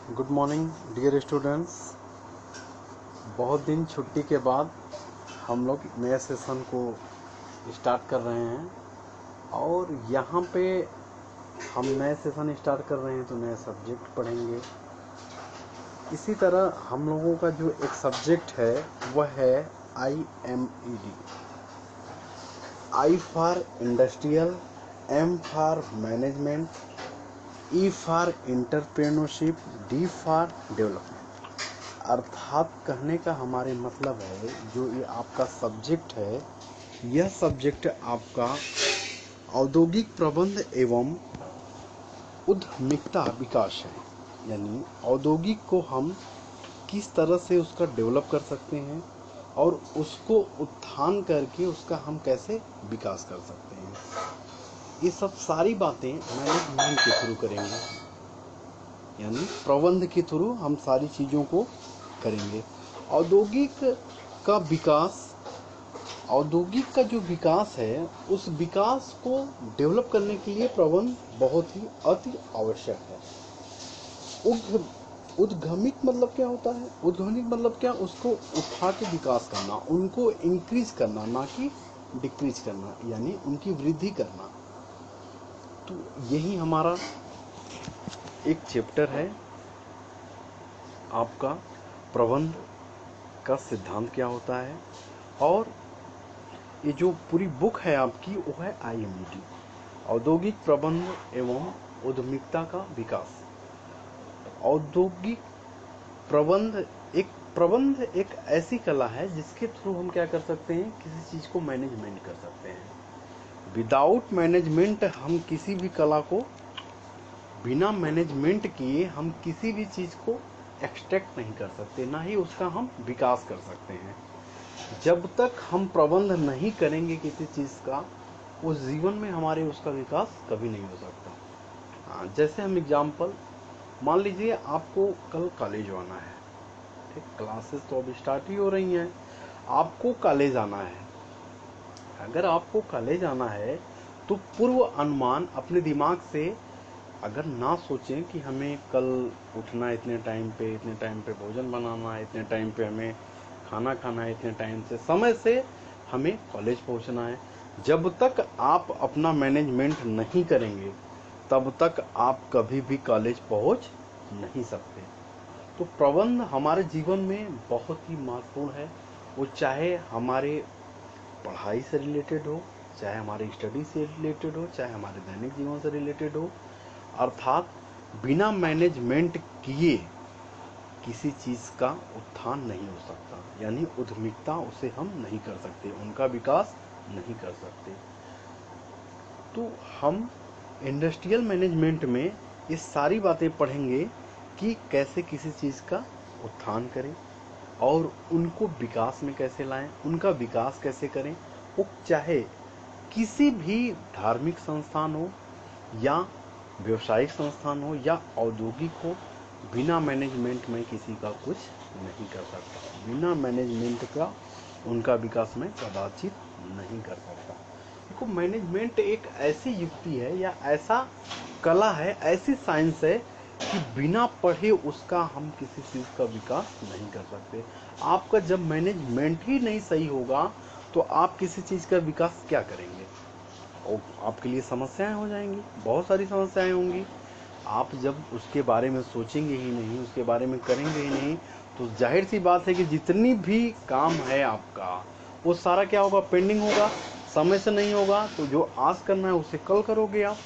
Good morning dear students. बहुत दिन छुट्टी के बाद हम लोग नए सेशन को स्टार्ट कर रहे हैं और यहाँ पे हम नए सेशन स्टार्ट कर रहे हैं तो नए सब्जेक्ट पढ़ेंगे। इसी तरह हम लोगों का जो एक सब्जेक्ट है वह है IMED। I for industrial, M for management, E for entrepreneurship, D for development. अर्थात कहने का हमारे मतलब है जो ये आपका सब्जेक्ट है, यह सब्जेक्ट आपका औद्योगिक प्रबंध एवं उद्यमिता विकास है। यानी औद्योगिक को हम किस तरह से उसका डेवलप कर सकते हैं और उसको उत्थान करके उसका हम कैसे विकास कर सकते हैं, ये सब सारी बातें मैनेजमेंट के थ्रू करेंगे। यानी प्रबंध के थ्रू हम सारी चीज़ों को करेंगे। औद्योगिक का विकास, औद्योगिक का जो विकास है उस विकास को डेवलप करने के लिए प्रबंध बहुत ही अति आवश्यक है। उद्यमिक मतलब क्या होता है? उद्यमिक मतलब क्या? उसको उठा के विकास करना, उनको इंक्रीज करना, ना कि डिक्रीज करना, यानी उनकी वृद्धि करना। तो यही हमारा एक चैप्टर है, आपका प्रबंध का सिद्धांत क्या होता है। और ये जो पूरी बुक है आपकी वो है IMED, औद्योगिक प्रबंध एवं उद्यमिता का विकास। औद्योगिक प्रबंध एक ऐसी कला है जिसके थ्रू हम क्या कर सकते हैं, किसी चीज को मैनेजमेंट कर सकते हैं। विदाउट मैनेजमेंट हम किसी भी कला को, बिना मैनेजमेंट किए हम किसी भी चीज को एक्सट्रैक्ट नहीं कर सकते, ना ही उसका हम विकास कर सकते हैं। जब तक हम प्रबंध नहीं करेंगे किसी चीज का, उस जीवन में हमारे उसका विकास कभी नहीं हो सकता। जैसे हम एग्जाम्पल मान लीजिए, आपको कल कॉलेज आना है, ठीक, क्लासेस तो अभी स्टार्ट ही हो रही हैं, आपको कॉलेज आना है। अगर आपको कॉलेज आना है तो पूर्व अनुमान अपने दिमाग से अगर ना सोचें कि हमें कल उठना इतने टाइम पे भोजन बनाना है, इतने टाइम पे हमें खाना खाना है, इतने टाइम से समय से हमें कॉलेज पहुंचना है, जब तक आप अपना मैनेजमेंट नहीं करेंगे तब तक आप कभी भी कॉलेज पहुंच नहीं सकते। तो प्रबंध हमारे जीवन में बहुत ही महत्वपूर्ण है। वो चाहे हमारे पढ़ाई से रिलेटेड हो, चाहे हमारे स्टडी से रिलेटेड हो, चाहे हमारे दैनिक जीवन से रिलेटेड हो। अर्थात बिना मैनेजमेंट किए किसी चीज का उत्थान नहीं हो सकता, यानी उद्यमिता उसे हम नहीं कर सकते, उनका विकास नहीं कर सकते। तो हम इंडस्ट्रियल मैनेजमेंट में ये सारी बातें पढ़ेंगे कि कैसे किसी चीज का उत्थान करें और उनको विकास में कैसे लाएं, उनका विकास कैसे करें। वो चाहे किसी भी धार्मिक संस्थान हो या व्यवसायिक संस्थान हो या औद्योगिक हो, बिना मैनेजमेंट में किसी का कुछ नहीं कर सकता। बिना मैनेजमेंट का उनका विकास में कदाचित नहीं कर सकता। देखो, मैनेजमेंट एक ऐसी युक्ति है या ऐसा कला है, ऐसी साइंस है कि बिना पढ़े उसका हम किसी चीज का विकास नहीं कर सकते। आपका जब मैनेजमेंट ही नहीं सही होगा तो आप किसी चीज का विकास क्या करेंगे? और आपके लिए समस्याएं हो जाएंगी, बहुत सारी समस्याएं होंगी। आप जब उसके बारे में सोचेंगे ही नहीं, उसके बारे में करेंगे ही नहीं, तो जाहिर सी बात है कि जितनी भी काम है आपका वो सारा क्या होगा, पेंडिंग होगा, समय से नहीं होगा। तो जो आज करना है उसे कल करोगे आप।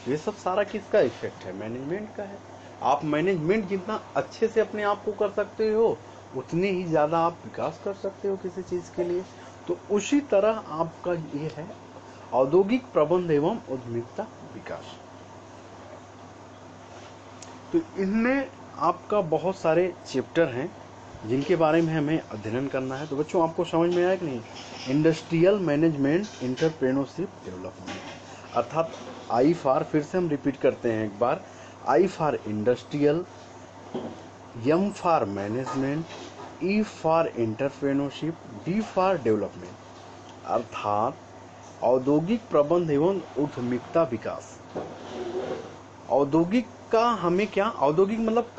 ये सब सारा किसका इफेक्ट है? मैनेजमेंट का है। आप मैनेजमेंट जितना अच्छे से अपने आप को कर सकते हो उतने ही ज्यादा आप विकास कर सकते हो किसी चीज के लिए। तो उसी तरह आपका ये है औद्योगिक प्रबंध एवं उद्यमिता विकास। तो इनमें आपका बहुत सारे चैप्टर हैं जिनके बारे में हमें अध्ययन करना है। तो बच्चों, आपको समझ में आया कि नहीं? Industrial management, entrepreneurship, development. अर्थात आई फॉर, फिर से हम रिपीट करते हैं एक बार, I for industrial, M for management, E for entrepreneurship, D for development. अर्थात औद्योगिक प्रबंध एवं उद्यमिता विकास। औद्योगिक का हमें क्या, औद्योगिक मतलब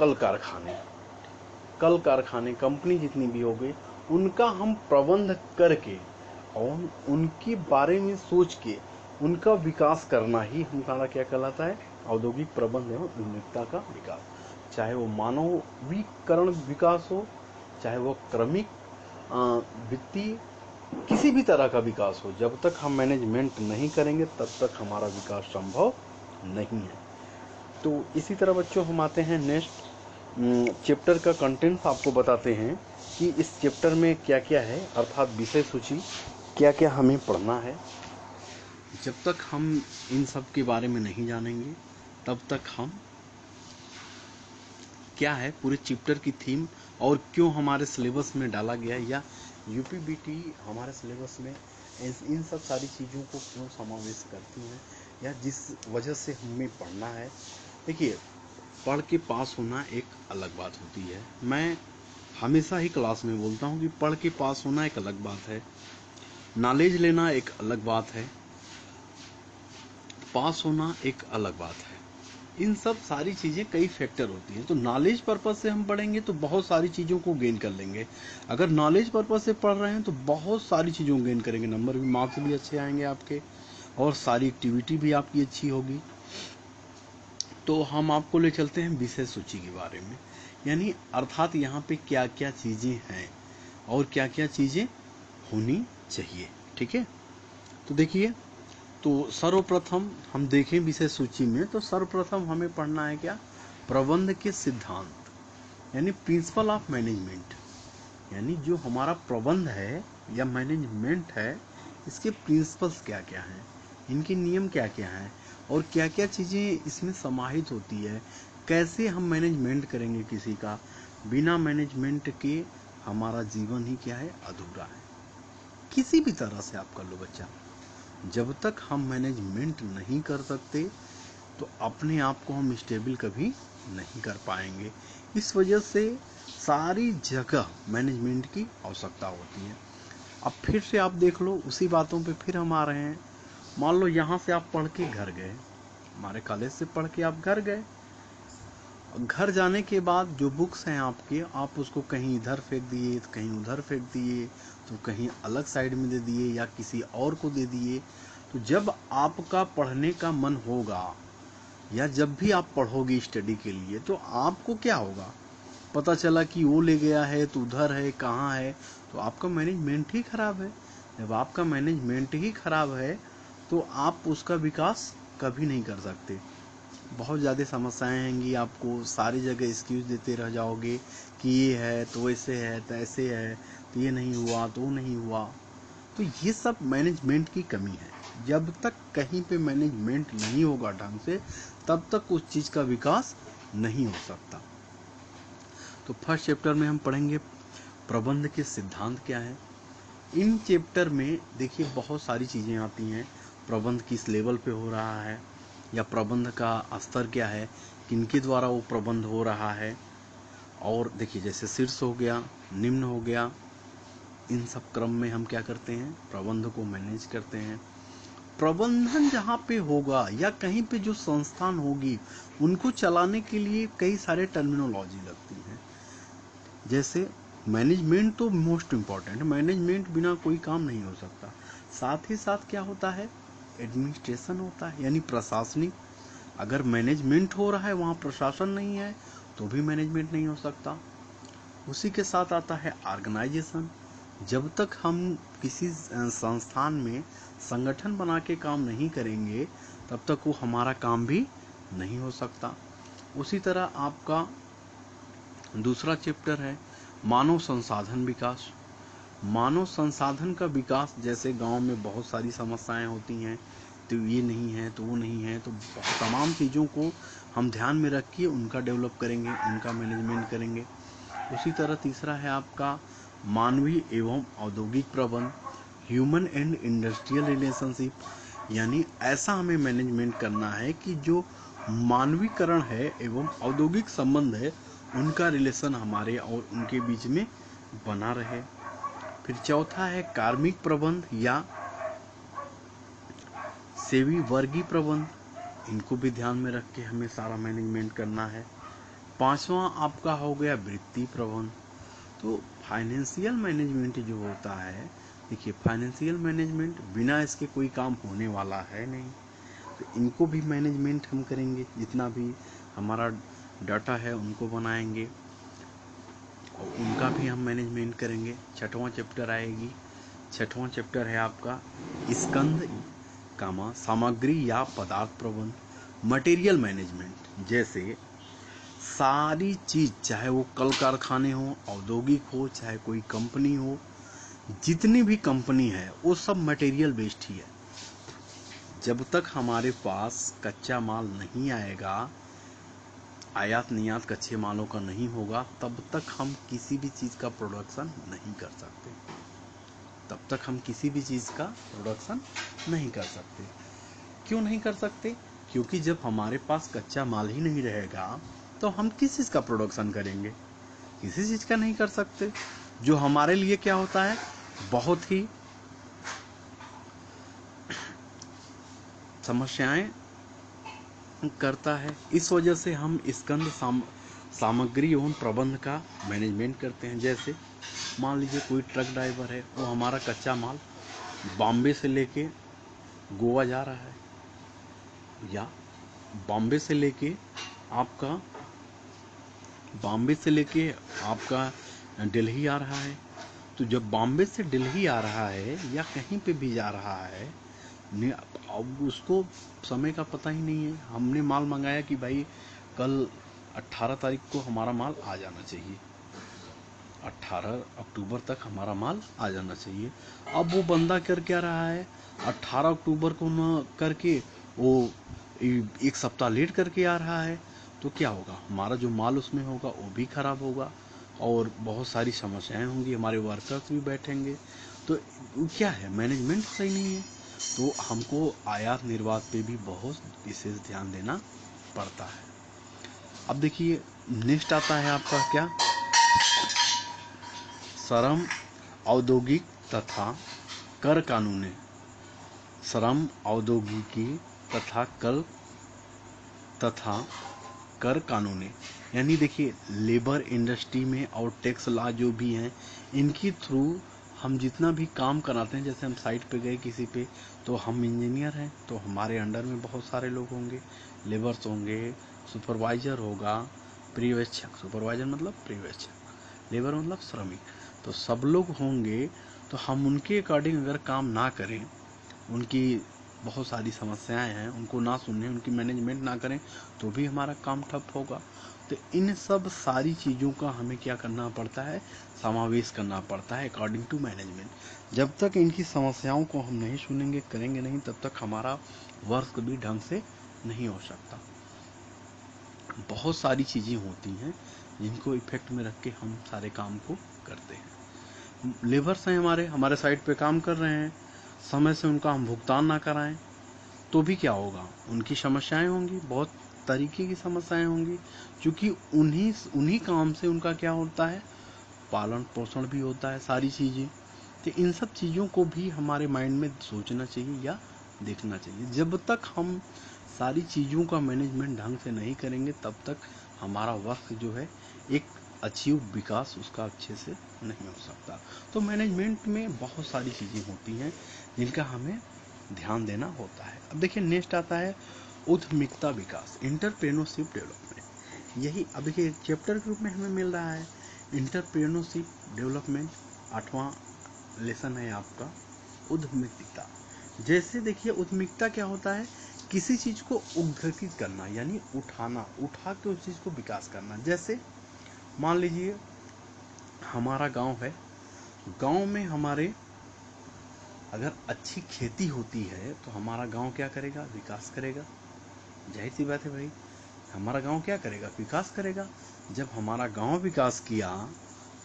कल कारखाने कंपनी जितनी भी हो गई, उनका हम प्रबंध करके और उनके बारे में सोच के उनका विकास करना ही हमारा क्या कहलाता है, औद्योगिक प्रबंध एवं उद्यमिता का विकास। चाहे वो मानवीकरण विकास हो, चाहे वो क्रमिक वित्तीय किसी भी तरह का विकास हो, जब तक हम मैनेजमेंट नहीं करेंगे तब तक हमारा विकास संभव नहीं है। तो इसी तरह बच्चों हम आते हैं नेक्स्ट चैप्टर का कंटेंट्स आपको बताते हैं कि इस चैप्टर में क्या क्या है, अर्थात विषय सूची क्या क्या हमें पढ़ना है। जब तक हम इन सब के बारे में नहीं जानेंगे तब तक हम क्या है पूरे चैप्टर की थीम और क्यों हमारे सिलेबस में डाला गया या यूपीबीटी हमारे सिलेबस में इन सब सारी चीज़ों को क्यों समावेश करती हैं या जिस वजह से हमें पढ़ना है। देखिए, पढ़ के पास होना एक अलग बात होती है। मैं हमेशा ही क्लास में बोलता हूँ कि पढ़ के पास होना एक अलग बात है, नॉलेज लेना एक अलग बात है, पास होना एक अलग बात है। इन सब सारी चीज़ें कई फैक्टर होती हैं। तो नॉलेज पर्पज से हम पढ़ेंगे तो बहुत सारी चीज़ों को गेन कर लेंगे। अगर नॉलेज पर्पज से पढ़ रहे हैं तो बहुत सारी चीज़ों को गेन करेंगे, नंबर भी, मार्क्स भी अच्छे आएंगे आपके और सारी एक्टिविटी भी आपकी अच्छी होगी। तो हम आपको ले चलते हैं विषय सूची के बारे में, यानी अर्थात यहाँ पे क्या क्या चीज़ें हैं और क्या क्या चीज़ें होनी चाहिए। ठीक है, तो देखिए, तो सर्वप्रथम हम देखें विषय सूची में तो सर्वप्रथम हमें पढ़ना है क्या, प्रबंध के सिद्धांत, यानी प्रिंसिपल ऑफ मैनेजमेंट। यानी जो हमारा प्रबंध है या मैनेजमेंट है, इसके प्रिंसिपल्स क्या क्या हैं, इनके नियम क्या क्या हैं और क्या क्या चीज़ें इसमें समाहित होती है, कैसे हम मैनेजमेंट करेंगे किसी का। बिना मैनेजमेंट के हमारा जीवन ही क्या है, अधूरा है। किसी भी तरह से आप कर लो बच्चा, जब तक हम मैनेजमेंट नहीं कर सकते तो अपने आप को हम स्टेबल कभी नहीं कर पाएंगे। इस वजह से सारी जगह मैनेजमेंट की आवश्यकता होती है। अब फिर से आप देख लो, उसी बातों पे फिर हम आ रहे हैं। मान लो यहाँ से आप पढ़ के घर गए, हमारे कॉलेज से पढ़ के आप घर गए, घर जाने के बाद जो बुक्स हैं आपके, आप उसको कहीं इधर फेंक दिए तो कहीं उधर फेंक दिए, तो कहीं अलग साइड में दे दिए या किसी और को दे दिए। तो जब आपका पढ़ने का मन होगा या जब भी आप पढ़ोगे स्टडी के लिए, तो आपको क्या होगा, पता चला कि वो ले गया है तो उधर है, कहाँ है, तो आपका मैनेजमेंट ही खराब है। जब आपका मैनेजमेंट ही खराब है तो आप उसका विकास कभी नहीं कर सकते। बहुत ज़्यादा समस्याएं आएंगी आपको, सारी जगह एक्सक्यूज देते रह जाओगे कि ये है तो वैसे है तो ऐसे है, तो ये नहीं हुआ तो वो नहीं हुआ। तो ये सब मैनेजमेंट की कमी है। जब तक कहीं पे मैनेजमेंट नहीं होगा ढंग से, तब तक उस चीज़ का विकास नहीं हो सकता। तो फर्स्ट चैप्टर में हम पढ़ेंगे प्रबंध के सिद्धांत क्या है। इन चैप्टर में देखिए बहुत सारी चीज़ें आती हैं, प्रबंध किस लेवल पे हो रहा है या प्रबंध का स्तर क्या है, किनके द्वारा वो प्रबंध हो रहा है। और देखिए जैसे शीर्ष हो गया, निम्न हो गया, इन सब क्रम में हम क्या करते हैं, प्रबंध को मैनेज करते हैं। प्रबंधन जहाँ पे होगा या कहीं पे जो संस्थान होगी, उनको चलाने के लिए कई सारे टर्मिनोलॉजी लगती हैं। जैसे मैनेजमेंट तो मोस्ट इम्पॉर्टेंट, मैनेजमेंट बिना कोई काम नहीं हो सकता। साथ ही साथ क्या होता है, एडमिनिस्ट्रेशन होता है, यानी प्रशासनिक। अगर मैनेजमेंट हो रहा है वहाँ प्रशासन नहीं है तो भी मैनेजमेंट नहीं हो सकता। उसी के साथ आता है ऑर्गेनाइजेशन। जब तक हम किसी संस्थान में संगठन बना के काम नहीं करेंगे तब तक वो हमारा काम भी नहीं हो सकता। उसी तरह आपका दूसरा चैप्टर है मानव संसाधन विकास। मानव संसाधन का विकास, जैसे गांव में बहुत सारी समस्याएं होती हैं, तो ये नहीं है तो वो नहीं है, तो तमाम चीज़ों को हम ध्यान में रख के उनका डेवलप करेंगे, उनका मैनेजमेंट करेंगे। उसी तरह तीसरा है आपका मानवीय एवं औद्योगिक प्रबंध, ह्यूमन एंड इंडस्ट्रियल रिलेशनशिप। यानी ऐसा हमें मैनेजमेंट करना है कि जो मानवीकरण है एवं औद्योगिक संबंध है, उनका रिलेशन हमारे और उनके बीच में बना रहे। फिर चौथा है कार्मिक प्रबंध या सेवी वर्गीय प्रबंध। इनको भी ध्यान में रख के हमें सारा मैनेजमेंट करना है। पांचवा आपका हो गया वित्तीय प्रबंधन। तो फाइनेंशियल मैनेजमेंट जो होता है, देखिए फाइनेंशियल मैनेजमेंट बिना इसके कोई काम होने वाला है नहीं। तो इनको भी मैनेजमेंट हम करेंगे, जितना भी हमारा डाटा है उनको बनाएंगे और उनका भी हम मैनेजमेंट करेंगे। छठवां चैप्टर आएगी, छठवां चैप्टर है आपका स्कंद सामग्री या पदार्थ प्रबंधन, मटेरियल मैनेजमेंट। जैसे सारी चीज, चाहे वो कल कारखाने हो, औद्योगिक हो, चाहे कोई कंपनी हो, जितनी भी कंपनी है वो सब मटेरियल बेस्ड ही है। जब तक हमारे पास कच्चा माल नहीं आएगा, आयात निर्यात कच्चे मालों का नहीं होगा, तब तक हम किसी भी चीज का प्रोडक्शन नहीं कर सकते। तब तक हम किसी भी चीज का प्रोडक्शन नहीं कर सकते। क्यों नहीं कर सकते? क्योंकि जब हमारे पास कच्चा माल ही नहीं रहेगा तो हम किस चीज का प्रोडक्शन करेंगे? किसी चीज का नहीं कर सकते, जो हमारे लिए क्या होता है, बहुत ही समस्याएं करता है। इस वजह से हम स्कंद सामग्री एवं प्रबंध का मैनेजमेंट करते हैं। जैसे मान लीजिए कोई ट्रक ड्राइवर है, वो हमारा कच्चा माल बॉम्बे से लेके गोवा जा रहा है, या बॉम्बे से लेके आपका दिल्ली आ रहा है। तो जब बॉम्बे से दिल्ली आ रहा है या कहीं पे भी जा रहा है, अब उसको समय का पता ही नहीं है। हमने माल मंगाया कि भाई कल 18 तारीख को हमारा माल आ जाना चाहिए, 18 अक्टूबर तक हमारा माल आ जाना चाहिए। अब वो बंदा कर क्या रहा है, 18 अक्टूबर को न करके वो एक सप्ताह लेट करके आ रहा है। तो क्या होगा, हमारा जो माल उसमें होगा वो भी खराब होगा और बहुत सारी समस्याएं होंगी, हमारे वर्कर्स भी बैठेंगे। तो क्या है, मैनेजमेंट सही नहीं है। तो हमको आयात निर्यात पे भी बहुत विशेष ध्यान देना पड़ता है। अब देखिए नेक्स्ट आता है आपका क्या, श्रम औद्योगिक तथा कर कानूनी। श्रम औद्योगिकी तथा कर कानूनी, यानी देखिए लेबर इंडस्ट्री में और टैक्स लॉ जो भी हैं, इनकी थ्रू हम जितना भी काम कराते हैं। जैसे हम साइट पे गए किसी पे, तो हम इंजीनियर हैं, तो हमारे अंडर में बहुत सारे लोग होंगे, लेबर्स होंगे, सुपरवाइजर होगा, पर्यवेक्षक, सुपरवाइजर मतलब पर्यवेक्षक, लेबर मतलब श्रमिक, तो सब लोग होंगे। तो हम उनके अकॉर्डिंग अगर काम ना करें, उनकी बहुत सारी समस्याएं हैं, उनको ना सुने, उनकी मैनेजमेंट ना करें, तो भी हमारा काम ठप होगा। तो इन सब सारी चीज़ों का हमें क्या करना पड़ता है, समावेश करना पड़ता है अकॉर्डिंग टू मैनेजमेंट। जब तक इनकी समस्याओं को हम नहीं सुनेंगे, करेंगे नहीं, तब तक हमारा वर्क भी ढंग से नहीं हो सकता। बहुत सारी चीज़ें होती हैं जिनको इफेक्ट में रख के हम सारे काम को करते हैं। लेबर्स हैं हमारे साइट पे काम कर रहे हैं, समय से उनका हम भुगतान ना कराएं, तो भी क्या होगा, उनकी समस्याएं होंगी, बहुत तरीके की समस्याएं होंगी। क्योंकि उन्हीं काम से उनका क्या होता है, पालन पोषण भी होता है, सारी चीज़ें। तो इन सब चीज़ों को भी हमारे माइंड में सोचना चाहिए या देखना चाहिए। जब तक हम सारी चीज़ों का मैनेजमेंट ढंग से नहीं करेंगे, तब तक हमारा वर्क जो है, एक अचीव विकास उसका अच्छे से नहीं हो सकता। तो मैनेजमेंट में बहुत सारी चीज़ें होती हैं जिनका हमें ध्यान देना होता है। अब देखिए नेक्स्ट आता है उद्यमिता विकास, एंटरप्रेन्योरशिप डेवलपमेंट। यही अब देखिए चैप्टर के रूप में हमें मिल रहा है एंटरप्रेन्योरशिप डेवलपमेंट। 8वां लेसन है आपका उद्यमिता। जैसे देखिए उद्यमिता क्या होता है, किसी चीज को उद्घटित करना, यानी उठा के उस चीज को विकास करना। जैसे मान लीजिए हमारा गांव है, गांव में हमारे अगर अच्छी खेती होती है तो हमारा गांव क्या करेगा, विकास करेगा। जाहिर सी बात है भाई, हमारा गांव क्या करेगा, विकास करेगा। जब हमारा गांव विकास किया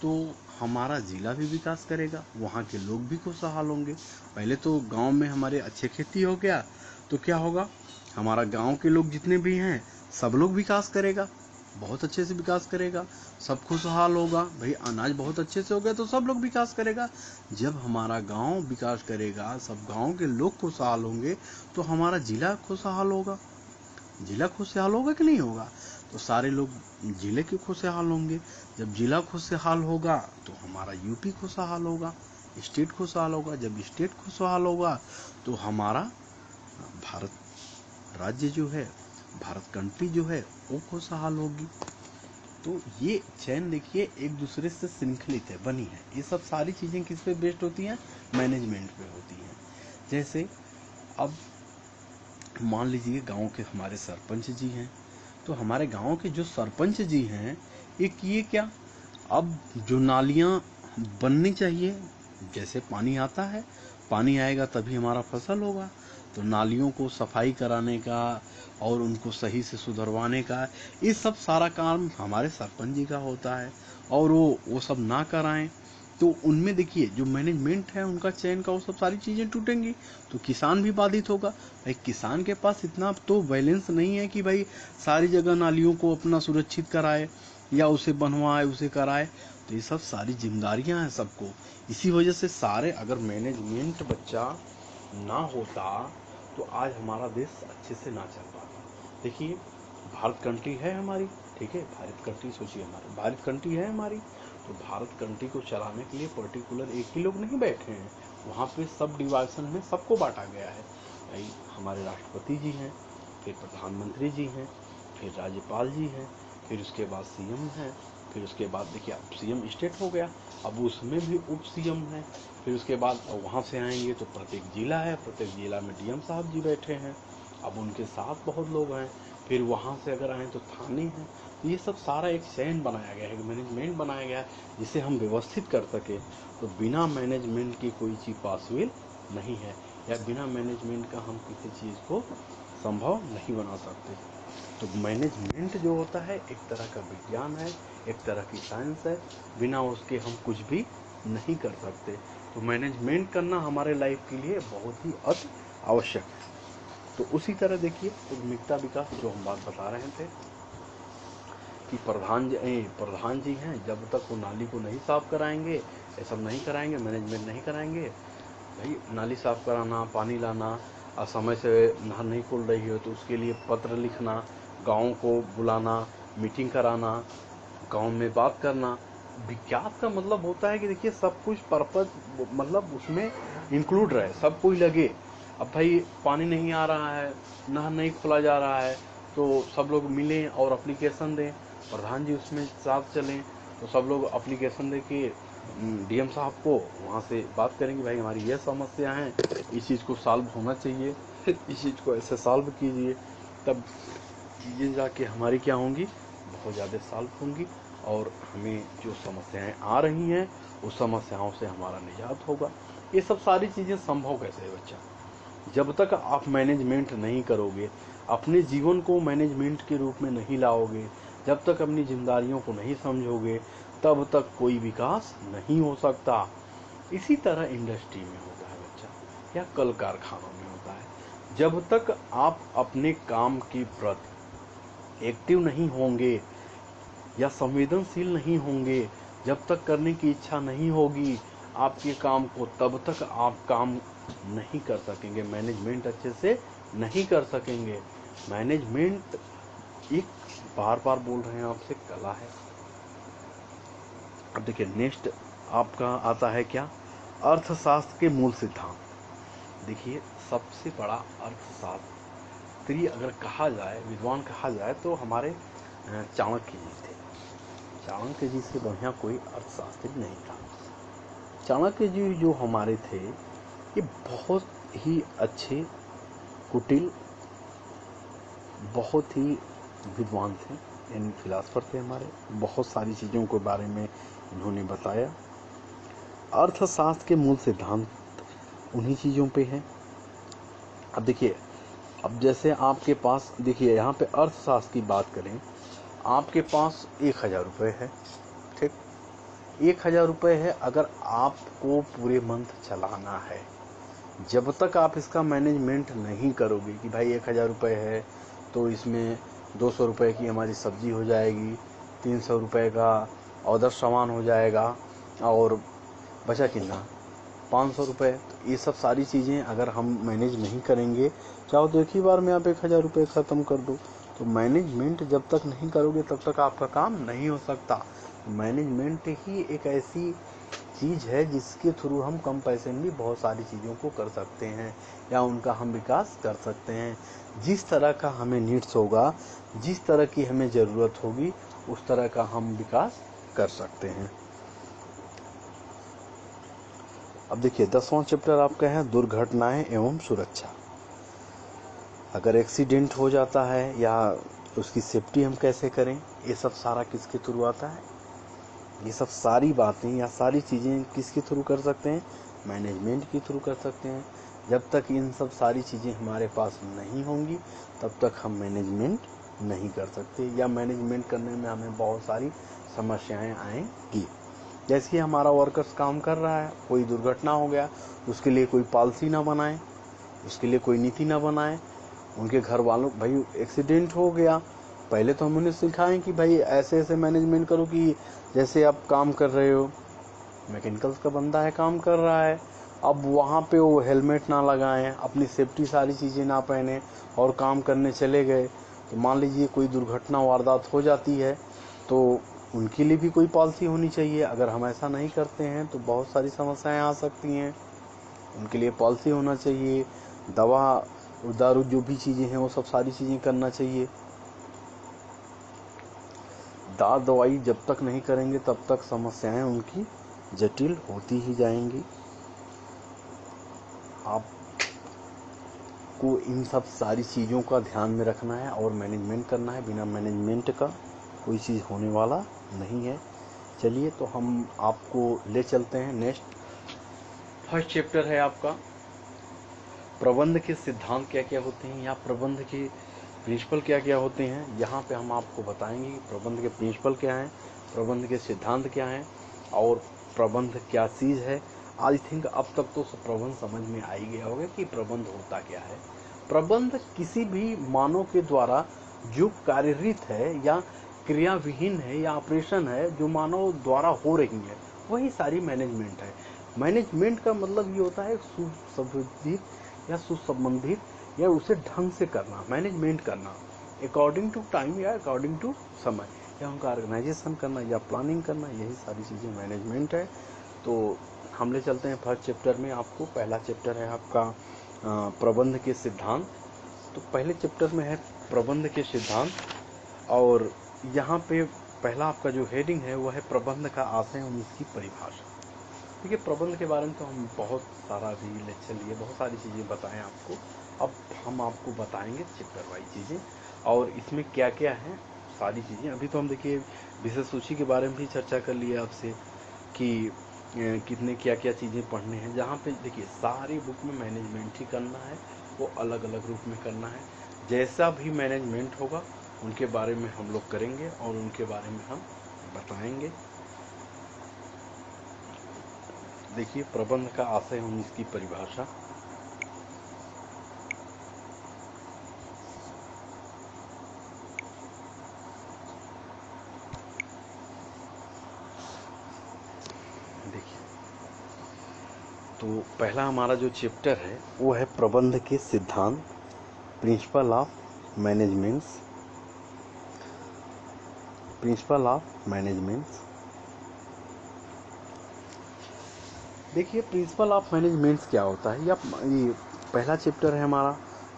तो हमारा जिला भी विकास करेगा, वहाँ के लोग भी खुशहाल होंगे। पहले तो गांव में हमारे अच्छे खेती हो गया तो क्या होगा, हमारा गांव के लोग जितने भी हैं सब लोग विकास करेगा, बहुत अच्छे से विकास करेगा, सब खुशहाल होगा। भाई अनाज बहुत अच्छे से हो गया तो सब लोग विकास करेगा। जब हमारा गांव विकास करेगा, सब गांव के लोग खुशहाल होंगे, तो हमारा जिला खुशहाल होगा। जिला खुशहाल होगा कि नहीं होगा? तो सारे लोग जिले के खुशहाल होंगे। जब जिला खुशहाल होगा तो हमारा यूपी खुशहाल होगा, स्टेट खुशहाल होगा। जब स्टेट खुशहाल होगा तो हमारा भारत राज्य जो है, भारत कंट्री जो है वो खुशहाल होगी। तो ये चैन देखिए एक दूसरे से श्रृंखलित है, बनी है। ये सब सारी चीजें किस पे बेस्ड होती हैं? मैनेजमेंट पे होती हैं। जैसे अब मान लीजिए गांव के हमारे सरपंच जी हैं, तो हमारे गांव के जो सरपंच जी हैं ये क्या, अब जो नालियां बननी चाहिए, जैसे पानी आता है, पानी आएगा तभी हमारा फसल होगा, तो नालियों को सफाई कराने का और उनको सही से सुधरवाने का, ये सब सारा काम हमारे सरपंच जी का होता है। और वो सब ना कराएं तो उनमें देखिए जो मैनेजमेंट है उनका चयन का, वो सब सारी चीजें टूटेंगी, तो किसान भी बाधित होगा। भाई किसान के पास इतना तो बैलेंस नहीं है कि भाई सारी जगह नालियों को अपना सुरक्षित कराए या उसे बनवाए, उसे कराए। तो ये सब सारी जिम्मेदारियां हैं सबको। इसी वजह से सारे, अगर मैनेजमेंट बच्चा ना होता तो आज हमारा देश अच्छे से ना चल पाता। देखिए भारत कंट्री है हमारी, ठीक है, भारत कंट्री सोचिए, हमारी भारत कंट्री है हमारी, तो भारत कंट्री को चलाने के लिए पर्टिकुलर एक ही लोग नहीं बैठे हैं, वहाँ पे सब डिवाइजन में सबको बांटा गया है। भाई हमारे राष्ट्रपति जी हैं, फिर प्रधानमंत्री जी हैं, फिर राज्यपाल जी हैं, फिर उसके बाद सीएम हैं, फिर उसके बाद देखिए अब सीएम स्टेट हो गया, अब उसमें भी उप सीएम है, फिर उसके बाद वहाँ से आएंगे तो प्रत्येक जिला है, प्रत्येक जिला में डीएम साहब जी बैठे हैं, अब उनके साथ बहुत लोग हैं, फिर वहाँ से अगर आए तो थाने हैं। तो ये सब सारा एक चैन बनाया गया है, एक मैनेजमेंट बनाया गया है जिसे हम व्यवस्थित कर सके। तो बिना मैनेजमेंट की कोई चीज़ पॉसिबल नहीं है, या बिना मैनेजमेंट का हम किसी चीज़ को संभव नहीं बना सकते। तो मैनेजमेंट जो होता है एक तरह का विज्ञान है, एक तरह की साइंस है, बिना उसके हम कुछ भी नहीं कर सकते। तो मैनेजमेंट करना हमारे लाइफ के लिए बहुत ही अति आवश्यक है। तो उसी तरह देखिए उद्यमिता विकास जो हम बात बता रहे थे कि प्रधान जी हैं, जब तक वो नाली को नहीं साफ कराएंगे, ये सब नहीं कराएंगे, मैनेजमेंट नहीं कराएंगे, भाई नाली साफ कराना, पानी लाना, और समय से नहर नहीं खुल रही हो तो उसके लिए पत्र लिखना, गाँव को बुलाना, मीटिंग कराना, गाँव में बात करना। विकास का मतलब होता है कि देखिए सब कुछ पर्पज, मतलब उसमें इंक्लूड रहे, सब कोई लगे। अब भाई पानी नहीं आ रहा है, नहर नहीं खोला जा रहा है, तो सब लोग मिलें और एप्लीकेशन दें, प्रधान जी उसमें साथ चलें, तो सब लोग एप्लीकेशन दे के डीएम साहब को वहाँ से बात करेंगे, भाई हमारी ये समस्या है, इस चीज़ को सॉल्व होना चाहिए, इस चीज़ को ऐसे सॉल्व कीजिए, तब चीज़ें जाके हमारी क्या होंगी, बहुत ज़्यादा सॉल्व होंगी, और हमें जो समस्याएं आ रही हैं उस समस्याओं से हमारा निजात होगा। ये सब सारी चीज़ें संभव कैसे है बच्चा? जब तक आप मैनेजमेंट नहीं करोगे, अपने जीवन को मैनेजमेंट के रूप में नहीं लाओगे, जब तक अपनी जिम्मेदारियों को नहीं समझोगे, तब तक कोई विकास नहीं हो सकता। इसी तरह इंडस्ट्री में होता है बच्चा, या कल कारखानों में होता है। जब तक आप अपने काम के प्रति एक्टिव नहीं होंगे या संवेदनशील नहीं होंगे, जब तक करने की इच्छा नहीं होगी आपके काम को, तब तक आप काम नहीं कर सकेंगे, मैनेजमेंट अच्छे से नहीं कर सकेंगे। मैनेजमेंट एक, बार बार बोल रहे हैं आपसे, कला है। अब देखिए नेक्स्ट आपका आता है क्या, अर्थशास्त्र के मूल सिद्धांत। देखिए सबसे बड़ा अर्थशास्त्री अगर कहा जाए, विद्वान कहा जाए, तो हमारे चाणक्य जी थे। चाणक्य जी से बढ़िया कोई अर्थशास्त्री नहीं था। चाणक्य जी जो हमारे थे, ये बहुत ही अच्छे कुटिल, बहुत ही विद्वान थे, यानी फिलासफर थे हमारे। बहुत सारी चीज़ों के बारे में इन्होंने बताया। अर्थशास्त्र के मूल सिद्धांत उन्हीं चीज़ों पे हैं। अब देखिए, अब जैसे आपके पास, देखिए यहाँ पे अर्थशास्त्र की बात करें, आपके पास 1000 रुपये है, ठीक, 1000 रुपये है, अगर आपको पूरे मंथ चलाना है, जब तक आप इसका मैनेजमेंट नहीं करोगे कि भाई 1000 रुपये है तो इसमें 200 रुपये की हमारी सब्जी हो जाएगी, 300 रुपये का अदर सामान हो जाएगा, और बचा कितना, 500 रुपये। तो ये सब सारी चीज़ें अगर हम मैनेज नहीं करेंगे, चाहो तो एक ही बार में आप 1000 रुपये ख़त्म कर दो। तो मैनेजमेंट जब तक नहीं करोगे तब तक आपका काम नहीं हो सकता। मैनेजमेंट ही एक ऐसी चीज़ है जिसके थ्रू हम कम पैसे में भी बहुत सारी चीज़ों को कर सकते हैं या उनका हम विकास कर सकते हैं। जिस तरह का हमें नीड्स होगा, जिस तरह की हमें ज़रूरत होगी, उस तरह का हम विकास कर सकते हैं। अब देखिए 10वां चैप्टर आपका है दुर्घटनाएं एवं सुरक्षा। अगर एक्सीडेंट हो जाता है या उसकी सेफ्टी हम कैसे करें, ये सब सारा किसके थ्रू आता है? ये सब सारी बातें या सारी चीज़ें किसके थ्रू कर सकते हैं? मैनेजमेंट के थ्रू कर सकते हैं। जब तक इन सब सारी चीज़ें हमारे पास नहीं होंगी तब तक हम मैनेजमेंट नहीं कर सकते, या मैनेजमेंट करने में हमें बहुत सारी समस्याएं आएंगी। जैसे हमारा वर्कर्स काम कर रहा है, कोई दुर्घटना हो गया, उसके लिए कोई पॉलिसी ना बनाए, उसके लिए कोई नीति ना बनाए। उनके घर वालों, भाई एक्सीडेंट हो गया, पहले तो हम उन्हें सिखाएं कि भाई ऐसे ऐसे मैनेजमेंट करो कि जैसे आप काम कर रहे हो, मैकेनिकल्स का बंदा है, काम कर रहा है, अब वहाँ पे वो हेलमेट ना लगाएं, अपनी सेफ्टी सारी चीज़ें ना पहने और काम करने चले गए, तो मान लीजिए कोई दुर्घटना वारदात हो जाती है, तो उनके लिए भी कोई पॉलिसी होनी चाहिए। अगर हम ऐसा नहीं करते हैं तो बहुत सारी समस्याएं आ सकती हैं। उनके लिए पॉलिसी होना चाहिए, दवा दारू जो भी चीज़ें हैं वो सब सारी चीज़ें करना चाहिए। दवाई जब तक नहीं करेंगे तब तक समस्याएं उनकी जटिल होती ही जाएंगी। आपको इन सब सारी चीज़ों का ध्यान में रखना है और मैनेजमेंट करना है। बिना मैनेजमेंट का कोई चीज़ होने वाला नहीं है। चलिए तो हम आपको ले चलते हैं नेक्स्ट। फर्स्ट चैप्टर है आपका प्रबंध के सिद्धांत क्या क्या होते हैं या प्रबंध के प्रिंसिपल क्या क्या होते हैं। यहाँ पे हम आपको बताएंगे प्रबंध के प्रिंसिपल क्या हैं, प्रबंध के सिद्धांत क्या हैं और प्रबंध क्या चीज़ है। आई थिंक अब तक तो प्रबंध समझ में आ ही गया होगा कि प्रबंध होता क्या है। प्रबंध किसी भी मानव के द्वारा जो कार्यरत है या क्रियाविहीन है या ऑपरेशन है जो मानव द्वारा हो रही है, वही सारी मैनेजमेंट है। मैनेजमेंट का मतलब ये होता है सुसंबंधित या सुसंबंधित या उसे ढंग से करना, मैनेजमेंट करना अकॉर्डिंग टू टाइम या अकॉर्डिंग टू समय, या उनका ऑर्गेनाइजेशन करना या प्लानिंग करना, यही सारी चीज़ें मैनेजमेंट है। तो हम ले चलते हैं फर्स्ट चैप्टर में। आपको पहला चैप्टर है आपका प्रबंध के सिद्धांत। तो पहले चैप्टर में है प्रबंध के सिद्धांत, और यहाँ पे पहला आपका जो हेडिंग है वो है प्रबंध का आशय और इसकी परिभाषा। देखिए प्रबंध के बारे में तो हम बहुत सारा भी लेक्चर लिए, बहुत सारी चीज़ें बताएं आपको। अब हम आपको बताएंगे चैप्टर वाइज चीज़ें और इसमें क्या क्या है सारी चीज़ें। अभी तो हम देखिए विषय सूची के बारे में भी चर्चा कर लिए आपसे कि कितने क्या क्या चीज़ें पढ़ने हैं। जहाँ पे देखिए सारी बुक में मैनेजमेंट ही करना है, वो अलग अलग रूप में करना है। जैसा भी मैनेजमेंट होगा उनके बारे में हम लोग करेंगे और उनके बारे में हम बताएंगे। देखिए प्रबंध का आशय और इसकी परिभाषा। देखिए तो पहला हमारा जो चैप्टर है वो है प्रबंध के सिद्धांत, principle of management. Principle of management. देखिए प्रिंसिपल ऑफ मैनेजमेंट क्या होता है, या ये पहला चैप्टर है हमारा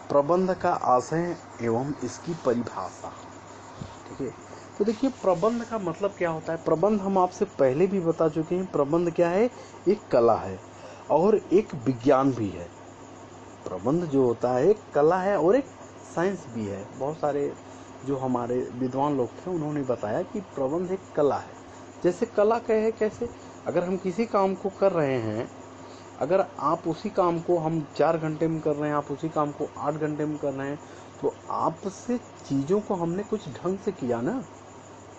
प्रबंध का आशय एवं इसकी परिभाषा। ठीक है, तो देखिए प्रबंध का मतलब क्या होता है। प्रबंध हम आपसे पहले भी बता चुके हैं, प्रबंध क्या है, एक कला है और एक विज्ञान भी है। प्रबंध जो होता है एक कला है और एक साइंस भी है। बहुत सारे जो हमारे विद्वान लोग थे उन्होंने बताया कि प्रबंध एक कला है। जैसे कला कहे कैसे, अगर हम किसी काम को कर रहे हैं, अगर आप उसी काम को हम 4 घंटे में कर रहे हैं, आप उसी काम को 8 घंटे में कर रहे हैं, तो आपसे चीज़ों को हमने कुछ ढंग से किया ना,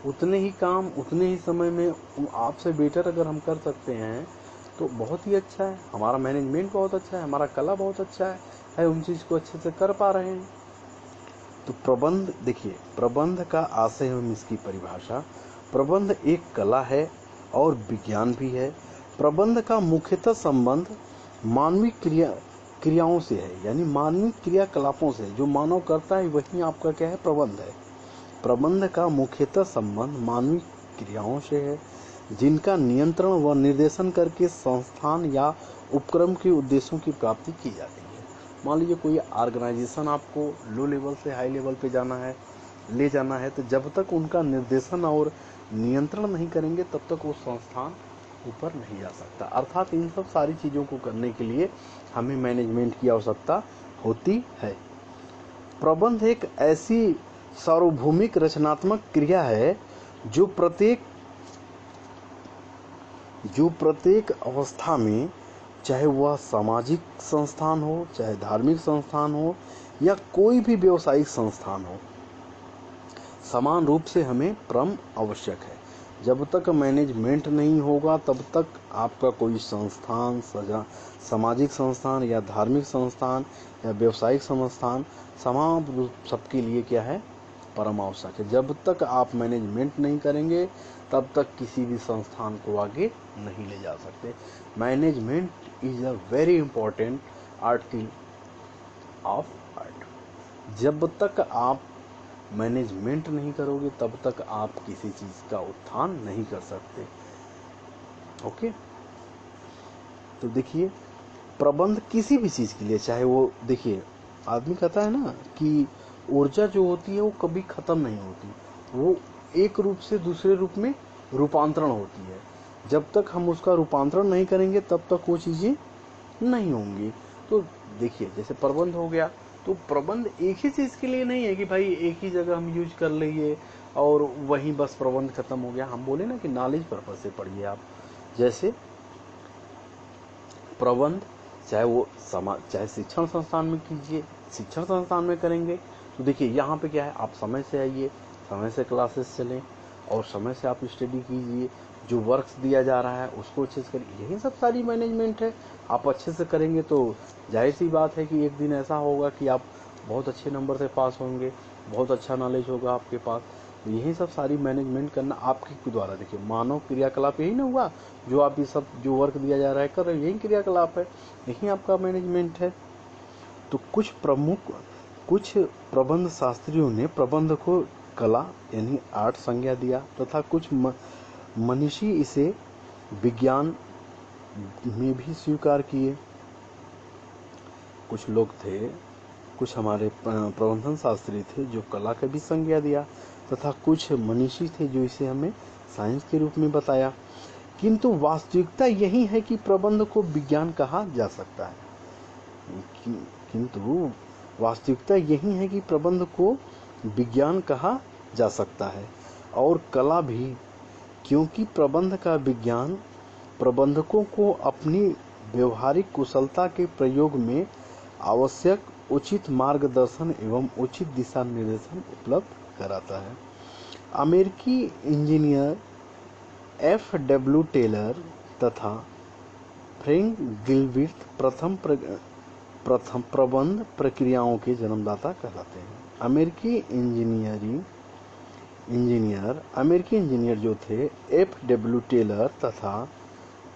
उतने ही काम उतने ही समय में आपसे बेटर अगर हम कर सकते हैं तो बहुत ही अच्छा है। हमारा मैनेजमेंट बहुत अच्छा है, हमारा कला बहुत अच्छा है उन चीज़ को अच्छे से कर पा रहे हैं। तो प्रबंध देखिए, प्रबंध का आशय एवं इसकी परिभाषा। प्रबंध एक कला है और विज्ञान भी है। प्रबंध का मुख्यतः संबंध मानवीय क्रियाओं से है, यानी मानवीय क्रियाकलापों से। जो मानव करता है वही आपका क्या है, प्रबंध है। प्रबंध का मुख्यतः संबंध मानवीय क्रियाओं से है, जिनका नियंत्रण व निर्देशन करके संस्थान या उपक्रम के उद्देश्यों की प्राप्ति की जाती है। मान लीजिए कोई ऑर्गेनाइजेशन आपको लो लेवल से हाई लेवल पे ले जाना है, तो जब तक उनका निर्देशन और नियंत्रण नहीं करेंगे तब तक वो संस्थान ऊपर नहीं जा सकता। अर्थात इन सब सारी चीज़ों को करने के लिए हमें मैनेजमेंट की आवश्यकता होती है। प्रबंध एक ऐसी सार्वभौमिक रचनात्मक क्रिया है जो प्रत्येक अवस्था में, चाहे वह सामाजिक संस्थान हो, चाहे धार्मिक संस्थान हो या कोई भी व्यावसायिक संस्थान हो, समान रूप से हमें परम आवश्यक है। जब तक मैनेजमेंट नहीं होगा तब तक आपका कोई संस्थान, सामाजिक संस्थान या धार्मिक संस्थान या व्यावसायिक संस्थान समान रूप सबके लिए क्या है, परम आवश्यक है। जब तक आप मैनेजमेंट नहीं करेंगे तब तक किसी भी संस्थान को आगे नहीं ले जा सकते। Management is a very important article of art. जब तक आप मैनेजमेंट नहीं करोगे तब तक आप किसी चीज का उत्थान नहीं कर सकते। ओके, तो देखिए प्रबंध किसी भी चीज के लिए, चाहे वो, देखिए आदमी कहता है ना कि ऊर्जा जो होती है वो कभी खत्म नहीं होती, वो एक रूप से दूसरे रूप में रूपांतरण होती है। जब तक हम उसका रूपांतरण नहीं करेंगे तब तक वो चीजें नहीं होंगी। तो देखिए जैसे प्रबंध हो गया, तो प्रबंध एक ही चीज के लिए नहीं है कि भाई एक ही जगह हम यूज कर लेंगे और वहीं बस प्रबंध खत्म हो गया। हम बोले ना कि नॉलेज पर्पज से पढ़िए आप। जैसे प्रबंध चाहे वो चाहे शिक्षण संस्थान में कीजिए, शिक्षण संस्थान में करेंगे तो देखिए यहाँ पे क्या है, आप समय से आइए, समय से क्लासेस चलें और समय से आप स्टडी कीजिए, जो वर्क्स दिया जा रहा है उसको अच्छे से करिए। यही सब सारी मैनेजमेंट है। आप अच्छे से करेंगे तो जाहिर सी बात है कि एक दिन ऐसा होगा कि आप बहुत अच्छे नंबर से पास होंगे, बहुत अच्छा नॉलेज होगा आपके पास। तो यही सब सारी मैनेजमेंट करना आपके द्वारा, देखिए मानव क्रियाकलाप यही ना हुआ, जो आप ये सब जो वर्क दिया जा रहा है कर रहे हो, यही क्रियाकलाप है, यही आपका मैनेजमेंट है। तो कुछ प्रबंध शास्त्रियों ने प्रबंध को कला यानी आर्ट संज्ञा दिया तथा कुछ मनीषी इसे विज्ञान में भी स्वीकार किए। कुछ लोग थे, कुछ हमारे प्रबंधन शास्त्री थे जो कला का भी संज्ञा दिया तथा कुछ मनीषी थे जो इसे हमें साइंस के रूप में बताया। किंतु वास्तविकता यही है कि प्रबंध को विज्ञान कहा जा सकता है। किंतु वास्तविकता यही है कि प्रबंध को विज्ञान कहा जा सकता है और कला भी, क्योंकि प्रबंध का विज्ञान प्रबंधकों को अपनी व्यवहारिक कुशलता के प्रयोग में आवश्यक उचित मार्गदर्शन एवं उचित दिशा निर्देशन उपलब्ध कराता है। अमेरिकी इंजीनियर F.W. टेलर तथा फ्रैंक दिलविर्थ प्रथम प्रबंध प्रक्रियाओं के जन्मदाता कहलाते हैं। अमेरिकी इंजीनियर जो थे F.W. टेलर तथा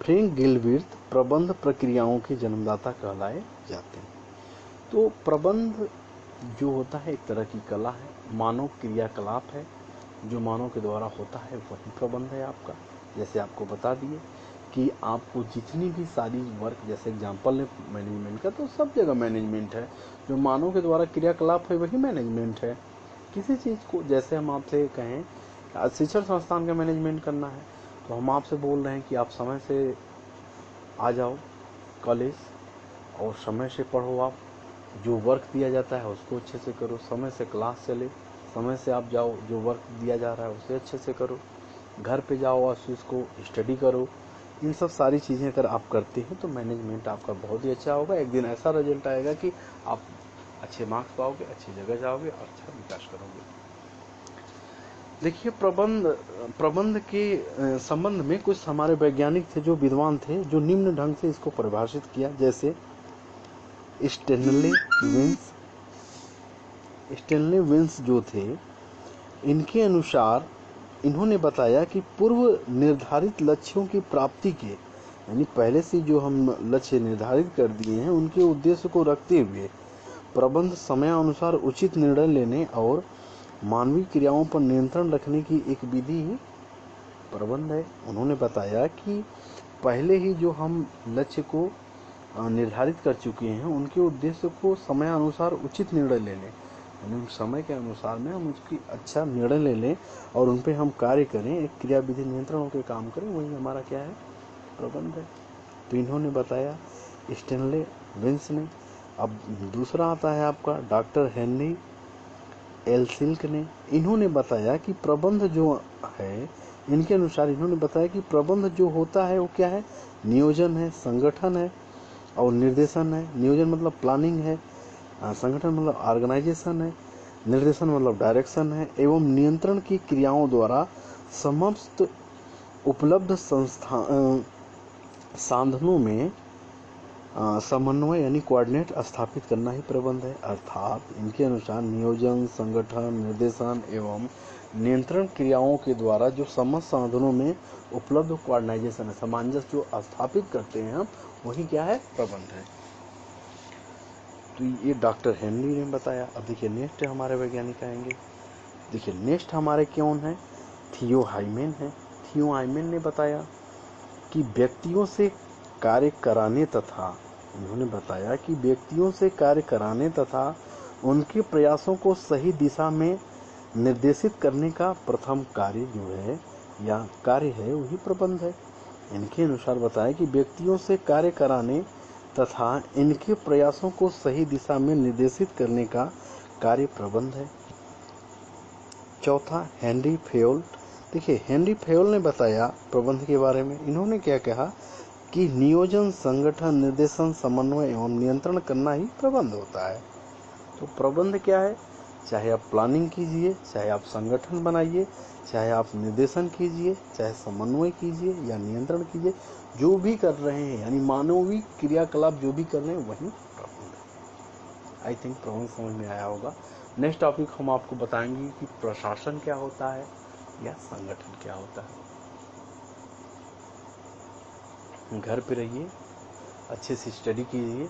फ्रैंक दिलविर्थ प्रबंध प्रक्रियाओं के जन्मदाता कहलाए जाते हैं। तो प्रबंध जो होता है एक तरह की कला है, मानव क्रियाकलाप है, जो मानव के द्वारा होता है वही प्रबंध है आपका। जैसे आपको बता दिए कि आपको जितनी भी सारी वर्क, जैसे एग्जांपल है मैनेजमेंट का, तो सब जगह मैनेजमेंट है। जो मानव के द्वारा क्रियाकलाप है वही मैनेजमेंट है। किसी चीज़ को, जैसे हम आपसे कहें शिक्षण संस्थान का मैनेजमेंट करना है तो हम आपसे बोल रहे हैं कि आप समय से आ जाओ कॉलेज और समय से पढ़ो, आप जो वर्क दिया जाता है उसको अच्छे से करो, समय से क्लास चले, समय से आप जाओ, जो वर्क दिया जा रहा है उसे अच्छे से करो, घर पे जाओ और उसको स्टडी करो। इन सब सारी चीज़ें अगर आप करते हैं तो मैनेजमेंट आपका बहुत ही अच्छा होगा। एक दिन ऐसा रिजल्ट आएगा कि आप अच्छे मार्क्स पाओगे, अच्छी जगह जाओगे और अच्छा विकास करोगे। देखिए प्रबंध के संबंध में कुछ हमारे वैज्ञानिक थे, जो विद्वान थे, जो निम्न ढंग से इसको परिभाषित किया। जैसे स्टेनले विंस जो थे, इनके अनुसार इन्होंने बताया कि पूर्व निर्धारित लक्ष्यों की प्राप्ति के यानी पहले से जो हम लक्ष्य निर्धारित कर दिए हैं उनके उद्देश्य को रखते हुए प्रबंध समयानुसार उचित निर्णय लेने और मानवीय क्रियाओं पर नियंत्रण रखने की एक विधि ही प्रबंध है। उन्होंने बताया कि पहले ही जो हम लक्ष्य को निर्धारित कर चुके हैं उनके उद्देश्य को समयानुसार उचित निर्णय लेने, यानी समय के अनुसार में हम उसकी अच्छा निर्णय ले लें और उन पर हम कार्य करें, एक क्रिया विधि नियंत्रण होकर काम करें, वही हमारा क्या है, प्रबंध है। तो इन्होंने बताया स्टेनले विंस ने। अब दूसरा आता है आपका डॉक्टर हेनरी एल सिल्क ने। इन्होंने बताया कि प्रबंध जो है, इनके अनुसार इन्होंने बताया कि प्रबंध जो होता है वो क्या है, नियोजन है, संगठन है और निर्देशन है। नियोजन मतलब प्लानिंग है, संगठन मतलब ऑर्गेनाइजेशन है, निर्देशन मतलब डायरेक्शन है एवं नियंत्रण की क्रियाओं द्वारा समस्त उपलब्ध साधनों में समन्वय यानी कोऑर्डिनेट स्थापित करना ही प्रबंध है। अर्थात इनके अनुसार नियोजन, संगठन, निर्देशन एवं नियंत्रण क्रियाओं के द्वारा जो समस्त साधनों में उपलब्ध कोऑर्डिनाइजेशन है, सामंजस्य जो स्थापित करते हैं हम, वही क्या है, प्रबंध है। तो ये डॉक्टर हेनरी ने बताया। अब देखिए नेक्स्ट हमारे वैज्ञानिक आएंगे। देखिए नेक्स्ट हमारे कौन है, थियो हाइमेन है। थियो हाइमेन ने बताया कि व्यक्तियों से कार्य कराने तथा, उन्होंने बताया कि व्यक्तियों से कार्य कराने तथा उनके प्रयासों को सही दिशा में निर्देशित करने का प्रथम कार्य जो है या कार्य है वही प्रबंध है। इनके अनुसार बताया कि व्यक्तियों से कार्य कराने तथा इनके प्रयासों को सही दिशा में निर्देशित करने का कार्य प्रबंध है। चौथा हेनरी फेयोल। देखिए हेनरी फेयोल ने बताया प्रबंध के बारे में। इन्होंने क्या कहा कि नियोजन, संगठन, निर्देशन, समन्वय एवं नियंत्रण करना ही प्रबंध होता है। तो प्रबंध क्या है, चाहे आप प्लानिंग कीजिए, चाहे आप संगठन बनाइए, चाहे आप निर्देशन कीजिए, चाहे समन्वय कीजिए या नियंत्रण कीजिए, जो भी कर रहे हैं यानी मानवीय क्रियाकलाप जो भी कर रहे हैं वही प्रबंध है। आई थिंक प्रबंध समझ में आया होगा। नेक्स्ट टॉपिक हम आपको बताएंगे कि प्रशासन क्या होता है या संगठन क्या होता है। घर पे रहिए, अच्छे से स्टडी कीजिए।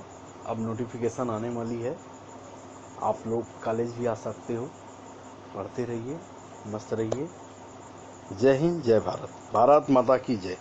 अब नोटिफिकेशन आने वाली है, आप लोग कॉलेज भी आ सकते हो। पढ़ते रहिए, मस्त रहिए। जय हिंद, जय भारत। भारत माता की जय।